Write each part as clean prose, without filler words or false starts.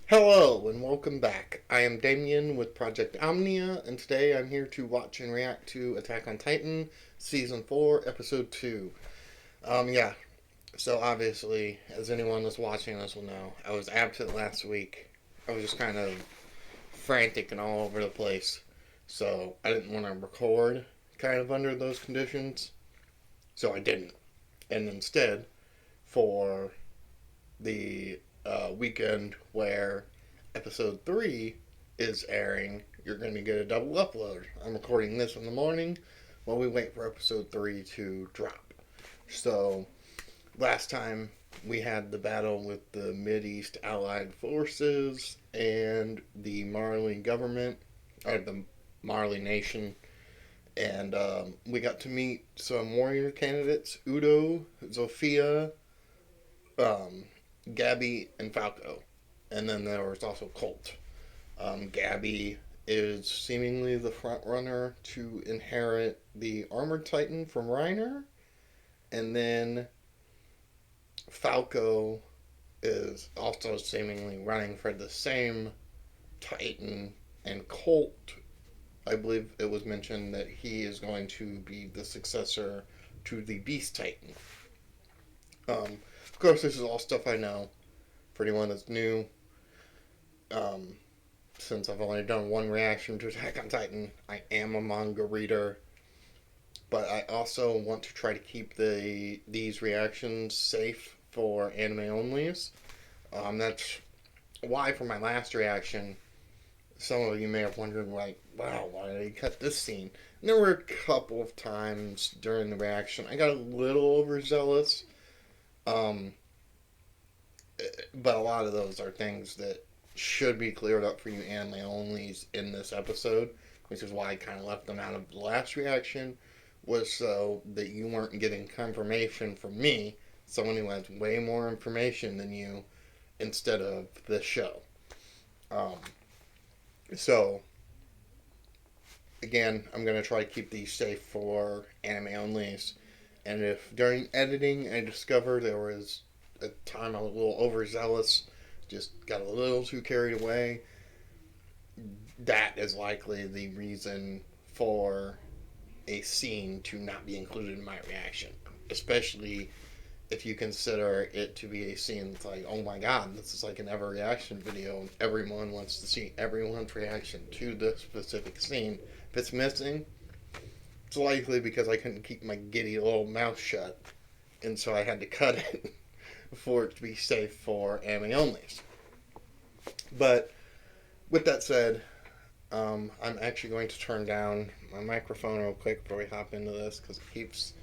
Hello and welcome back. I am Damien with Project Omnia, and today I'm here to watch and react to Attack on Titan, Season 4, Episode 2. Yeah, so obviously, as anyone that's watching this will know, I was absent last week. I was just kind of frantic and all over the place, so I didn't want to record kind of under those conditions, so I didn't. And instead, for the weekend where episode 3 is airing, you're going to get a double upload. I'm recording this in the morning while we wait for episode 3 to drop. So, last time we had the battle with the Mideast Allied Forces and the Marley government, or the Marley Nation, and we got to meet some warrior candidates: Udo, Zofia, um, Gabby, and Falco. And then there was also Colt. Gabby is seemingly the front runner to inherit the Armored Titan from Reiner. And then Falco is also seemingly running for the same Titan. And Colt, I believe it was mentioned that he is going to be the successor to the Beast Titan. Of course, this is all stuff I know. For anyone that's new, um, since I've only done one reaction to Attack on Titan, I am a manga reader, but I also want to try to keep these reactions safe for anime onlys. That's why for my last reaction, some of you may have wondered, like, wow, why did he cut this scene? And there were a couple of times during the reaction I got a little overzealous, um, but a lot of those are things that should be cleared up for you anime onlys in this episode, which is why I kind of left them out of the last reaction, was so that you weren't getting confirmation from me, someone who has way more information than you, instead of the show. Um, so, again, I'm going to try to keep these safe for anime onlys. And if during editing I discover there was a time I was a little overzealous, just got a little too carried away, that is likely the reason for a scene to not be included in my reaction. Especially if you consider it to be a scene that's like, oh my god, this is like an ever reaction video, and everyone wants to see everyone's reaction to this specific scene. If it's missing, it's likely because I couldn't keep my giddy little mouth shut, and so I had to cut it for it to be safe for anime onlys. But with that said, I'm actually going to turn down my microphone real quick before we hop into this because it keeps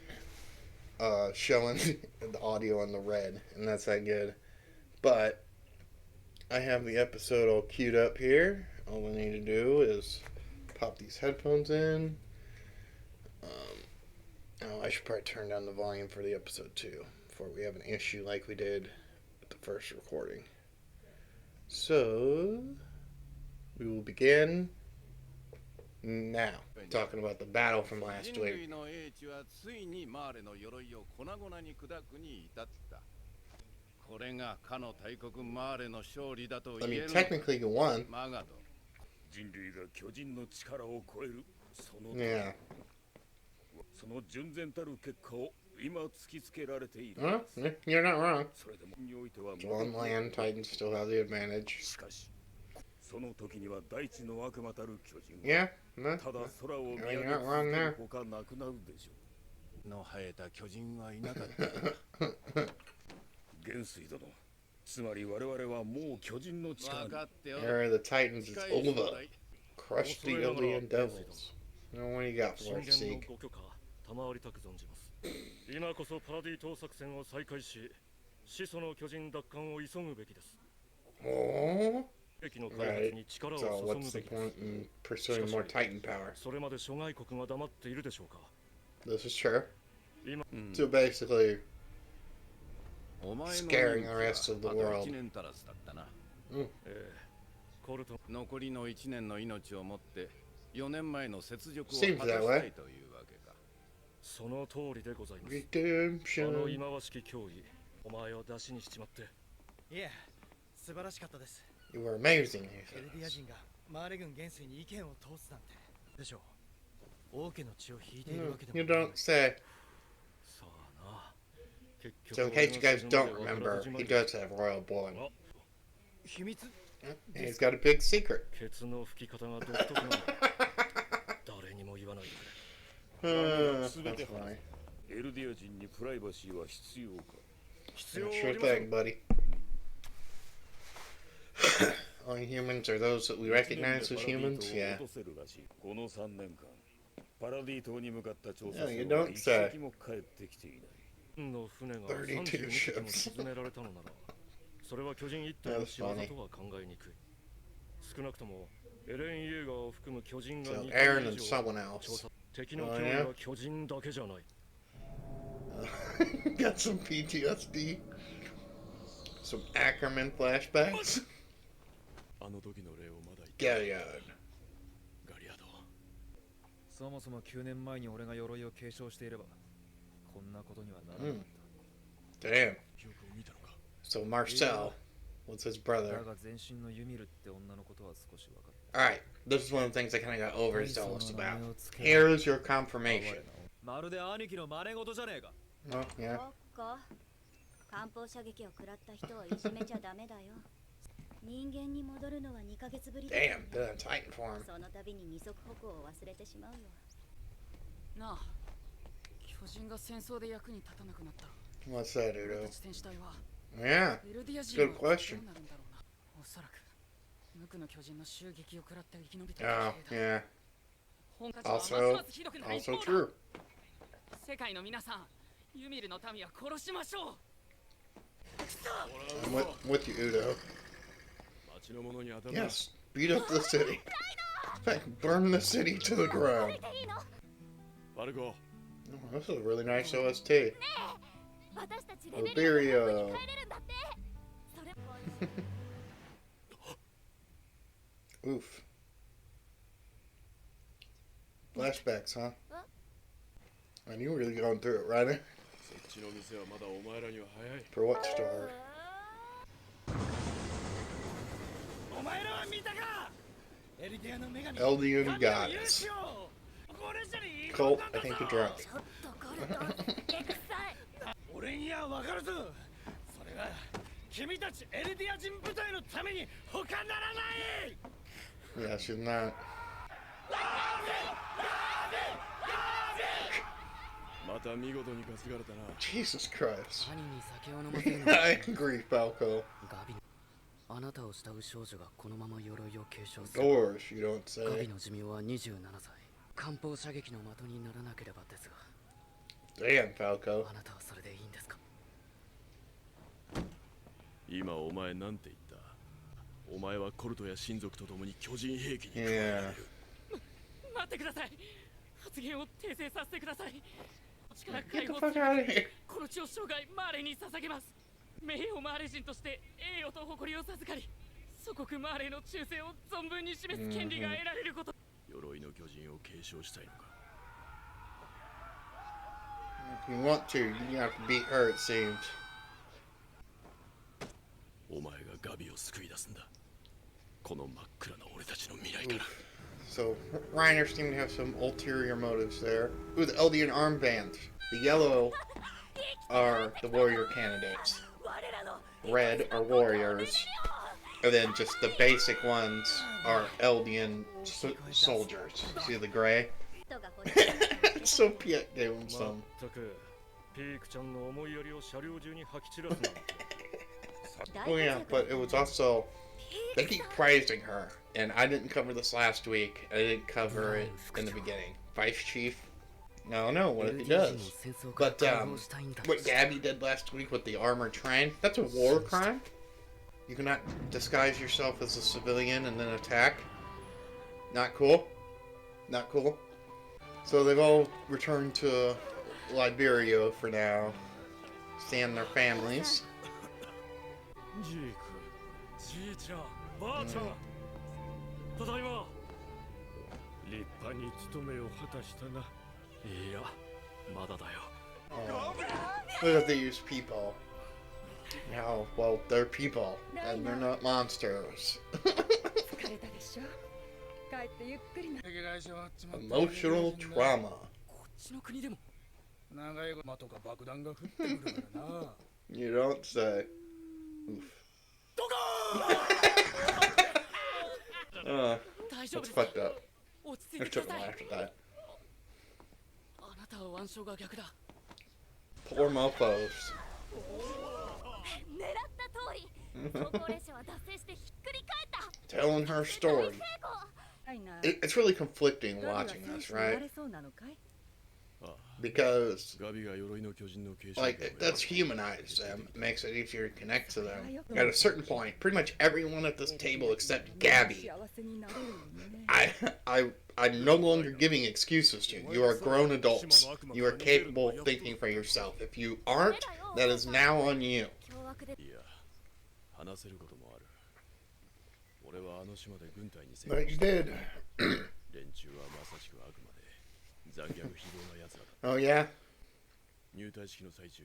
showing the audio on the red, and that's not good. But I have the episode all queued up here. All I need to do is pop these headphones in. I should probably turn down the volume for the episode too before we have an issue like we did with the first recording. So we will begin now. Talking about the battle from last week. I mean, technically you won. Yeah. Well, you're not wrong. On land, Titans still have the advantage. Yeah, no, you're not wrong there. 元帥殿、つまり我々はもう巨人の力に。Era of the Titans is over. Crush the alien devils. What do you got for us, Seek? 今こそパラディ盗作戦を再開し、始祖の巨人奪還を急ぐべきです。 Oh? Right. So what's the point in pursuing more Titan power? それまで諸外国が黙っているでしょうか。 This is true. So basically, scaring the rest of the world. 残りの1年足らずだったな。残りの1年の命をもって4年前の雪辱を果たしたいというわけか。 Seems that way. その通りでございます。 Redemption. あの忌まわしき脅威、お前を出しにしちまって。いえ、素晴らしかったです。You were amazing, he エルディア says. 人がマーレ軍元帥に意見を通すなんてでしょう。王家の血を引いているわけでも You don't say. さあな。結 So 局 in case you guys don't remember, he does have royal blood. 秘密 And he's got a big secret. ケツの吹き方が独特なんだ。誰にも言わないでくれ。That's funny. エルディア人にプライバシーは必要か。必要あ Sure りません thing, buddy. Only humans are those that we recognize as humans? Yeah. この3年間、パラディ島に向かった調査 Yeah, you 船は don't 一 say. 隻も帰ってきていない。の船が32 32隻も ships. 沈められたのなら、それは巨人一頭の仕業とは考えにくい。少なくともエレン・イェーガーを含む巨人が So 2 Aaron 体 and 以上 someone 調 else. 査。敵の Oh, 脅威 yeah? は巨人だけじゃない。Got some PTSD. Some Ackerman flashbacks. あの時の例をまだ Galliard. ガリアド。そもそも9年前に俺が鎧を継承していればこんなことにはならなかっ Damn. 記憶を見たのか。 So Marcel was his た。だ brother. が全身のユミルって女のことは少し分かった。 Alright, this is one of the things I kind of got overzealous 大層 about. な名前をつけ Here's your confirmation. まるで兄貴の真似事じゃねえか。 Oh, yeah. そっか。艦砲射撃を食らった人をいじめちゃダメだよ。人間に戻るのは2ヶ月ぶりだから Damn, did a Titan form. その度に二足歩行を忘れてしまうよ。なあ、巨人が戦争で役に立たなくなった。 What's that, 俺 Udo? たち戦士隊は Yeah. エルディア人 Good はどうなる question. んだろうな。おそらく無垢の巨人の襲撃を食らって生き延びた Oh, 系だ。 yeah. 本たちはます Also, ますひどくなり also そうだ。 true. 世界の皆さん、ユミルの民は殺しましょう。 I'm with you, Udo. 町の者に当たる Yes, beat up the city. In fact, burn the city to the ground. バルコ、 Oh, this is a really nice OST. 私たち Liberia. 帰れるんだって。それ Oof. Flashbacks, huh? And you were really going through it, Ryder. そっちの店はまだお前らには早い。 For what store? お前らは見たか。エルディアの女神 Eldian 神の勇 Goddess. 姿をこれじゃねえ。 Colt, I think you're drunk. ちょっとコルト。エクサイ。俺には分かるぞ。それは君たちエルディア人部隊のために他ならない。 Yeah, she's not. また見事に担がれたな。 Jesus Christ. 兄に酒を飲ませるの I agree, Falco. ガビ。あなたを慕う少女がこのまま鎧を継承する。 Doors, you don't ガビ say. の寿命は27歳。艦砲射撃の的にならなければですが、 Damn, Falco. あなたはそれでいいんですか。今お前なんて言った？お前はコルトや親族と共に巨人兵器に加え Yeah. られる。待ってください。発言を訂正させてください。力 Get 解 the 放 fuck out of here. この地を生涯マーレに捧げます。名誉マーレ人として栄誉と誇りを授かり、祖国マーレの忠誠を存分に示す権利が得られること。鎧の巨人を継承したいのか。 If you want to, you have to beat her, it seems. お前がガビを救い出すんだ。この真っ暗な俺たちの未来から。 So, Reiner seemed to have some ulterior motives there. Ooh, the Eldian armbands. The yellow are the warrior candidates. Red are warriors. And then just the basic ones are Eldian soldiers. See the gray? 人が欲しい So Piet gave him ま some. ったくピークちゃんの思いやりを車両中に吐き散らすなんて。 Oh yeah, but it was also... They keep praising her. And I didn't cover this last week. I didn't cover it in the beginning. Vice Chief? I don't know what he does. But what Gabby did last week with the armored train, that's a war crime. You cannot disguise yourself as a civilian and then attack. Not cool. Not cool. So they've all returned to Liberia for now. Seeing their families. ジーク、じいちゃん、ばあちゃん。ただいま。立派に務めを果たしたな。いや、まだだよ。Oh. Look at these people. No, well, they're people, and they're not monsters. 疲れたでしょ。帰ってゆっくりな。 Emotional trauma. こっちの国でも長い馬とか爆弾が降ってくるからな。 You don't say. Oof. 大丈夫 That's です fucked up. 落ち着 I いて took く a ださい laugh at that. あなたは腕章が逆だ Poor mofos. 狙った通り走行列車は脱線してひっくり返った Telling her story. 成功 It's really conflicting watching this, right? Because, ガビが鎧の巨人の継承 like, it does humanize them. It makes it easier to connect to them. At a certain point, pretty much everyone at this table except Gabby, I'm no longer giving excuses to you. You are grown adults. You are capable of thinking for yourself. If you aren't, that is now on you. 凶悪でいや話せることもある俺はあの島で軍隊に戦 But you did. 連中はまさしくあくまで残虐非道な奴らだ Oh, yeah? 入隊式の最中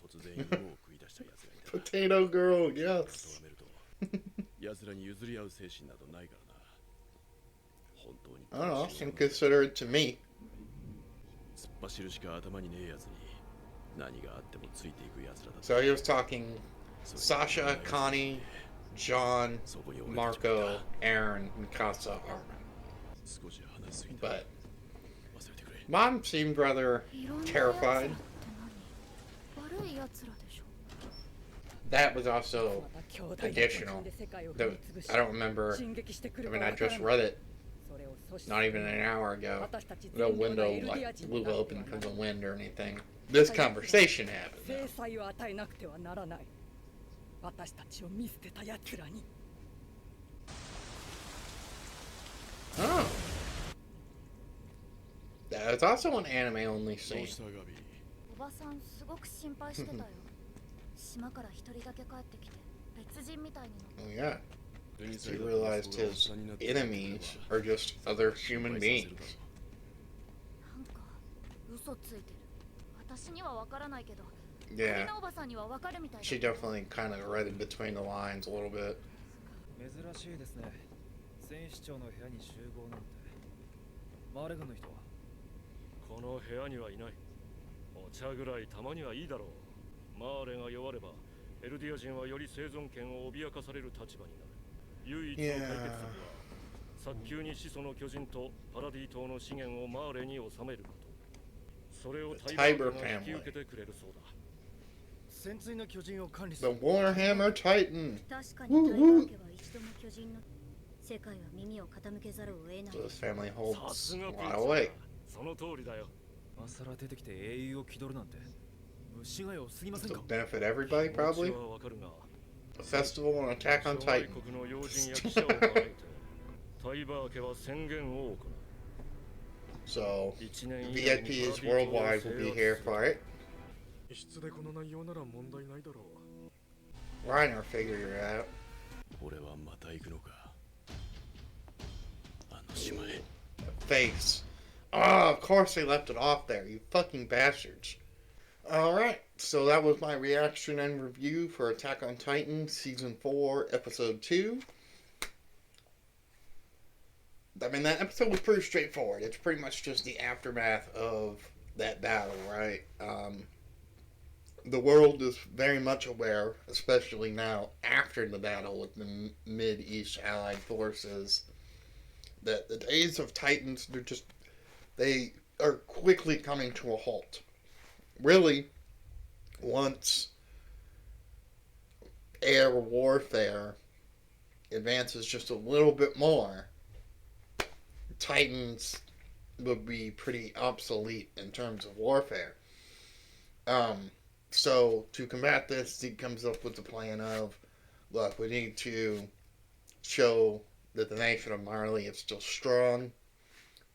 突然芋を食い出した奴がいた Potato girl, と yes. めると奴らに譲り合う精神などないからな本当に I don't know, seem considerate to me. 突っ走るしか頭にねえ奴に何があってもついていく奴らだ So he was talking Sasha, Connie, John, Marco, Aaron, and Casa Armin. 少し話しすぎた But 忘れてくれ Mom seemed rather いろんな terrified. 奴らって何悪い奴らでしょ That was also additional. I don't remember. I mean, I just read it not even an hour ago. No window like blew open because of wind or anything. This conversation happened. 制裁を与えなくてはならない。私たちを見捨てた奴らに。 Oh. That's also an anime-only ど scene. うしたガビおばさんすごく心配してたよ島から一人だけ帰ってきて別人みたいになって Oh, yeah. He realized his enemies are just other human beings. なんか嘘ついてる私には分からないけど Yeah. 君のおばさんには分かるみたいだ She definitely kind of read it between the lines a little bit. 珍しいですね。戦士長の部屋に集合なんて。マーレ軍の人はこの部屋にはいないお茶ぐらいたまにはいいだろうマーレが弱ればエルディア人はより生存権を脅かされる立場になる唯一の解決策は早急に始祖の巨人とパラディ島の資源をマーレに収めることそれをタイバーが引き受けてくれるそうだ潜水の巨人を管理す The る Warhammer Titan. 確かにタイガー家は一度も巨人の世界は耳を傾けざるを得ない So this family さ holds す a がピ lot ッ of チャ weight. ーその通りだよ今更出てきて英雄を気取るなんて虫が良すぎません To か benefit everybody, 気持ち probably. はわかるが A festival and Attack on 諸外 Titan. 国の要人や記者を招いてタイバー家は宣言を行う So 1年以内に VIPs パラディ島を worldwide 制 will 圧 be す here る for it. 質でこの内容なら問題ないだろう Reiner figured it out. 俺はまた行くのかあの島へ Face. Oh, of course they left it off there, you fucking bastards. Alright, so that was my reaction and review for Attack on Titan Season 4, Episode 2. I mean, that episode was pretty straightforward. It's pretty much just the aftermath of that battle, right? The world is very much aware, especially now after the battle with the Mid-East Allied forces, that the days of Titans, they are quickly coming to a halt. Really, once air warfare advances just a little bit more, Titans would be pretty obsolete in terms of warfare. So to combat this, he comes up with the plan of, look, we need to show that the nation of Marley is still strong.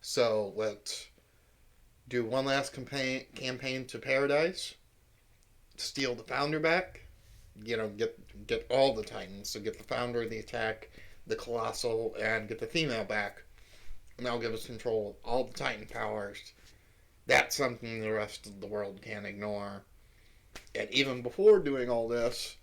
So let's do one last campaign to Paradise, steal the founder back, get all the Titans, so get the founder, the attack, the Colossal, and get the female back. And that'll give us control of all the Titan powers. That's something the rest of the world can't ignore. And even before doing all this,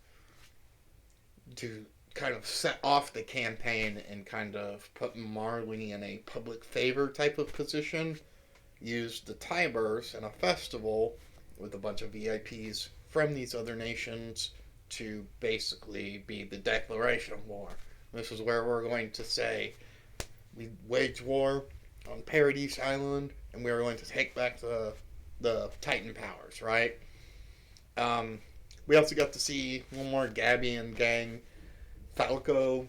to kind of set off the campaign and kind of put Marley in a public favor type of position, used the Tybers in a festival with a bunch of VIPs from these other nations to basically be the declaration of war. This is where we're going to say we waged war on Paradise Island and we are going to take back the Titan powers, right? We also got to see one more Gabby and gang. Falco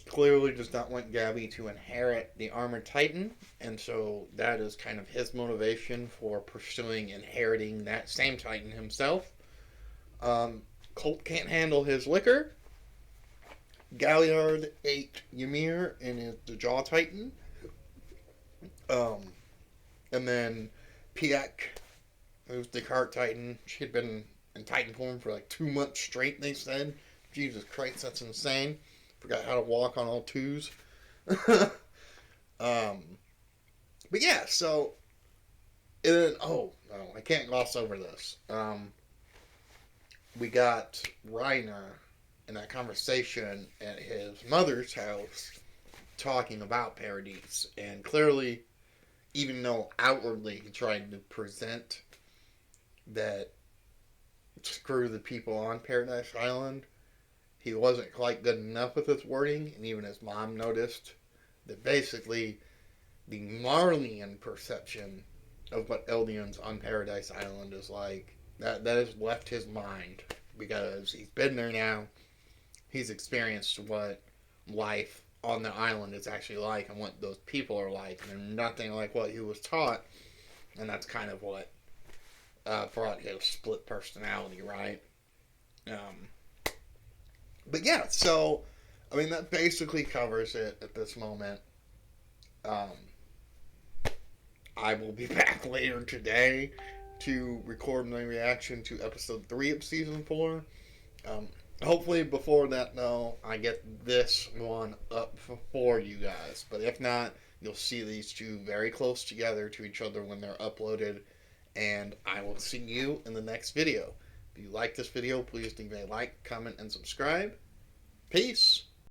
clearly does not want Gabby to inherit the Armored Titan, and so that is kind of his motivation for pursuing inheriting that same Titan himself. Colt can't handle his liquor. Galliard ate Ymir and is the Jaw Titan. And then Piak, who's the Cart Titan. She had been in Titan form for like 2 months straight, they said. Jesus Christ, that's insane. Forgot how to walk on all twos. But yeah, so... And then, oh, no, I can't gloss over this. We got Reiner in that conversation at his mother's house talking about Paradise. And clearly, even though outwardly he tried to present that screw the people on Paradise Island, he wasn't quite good enough with his wording, and even his mom noticed that basically the Marleyan perception of what Eldians on Paradise Island is like, that has left his mind, because he's been there now, he's experienced what life on the island is actually like, and what those people are like, and they're nothing like what he was taught, and that's kind of what brought his split personality, right? But yeah, so, I mean, that basically covers it at this moment. I will be back later today to record my reaction to episode 3 of season 4. Hopefully before that, though, I get this one up for you guys. But if not, you'll see these two very close together to each other when they're uploaded. And I will see you in the next video. If you like this video, please leave a like, comment, and subscribe. Peace.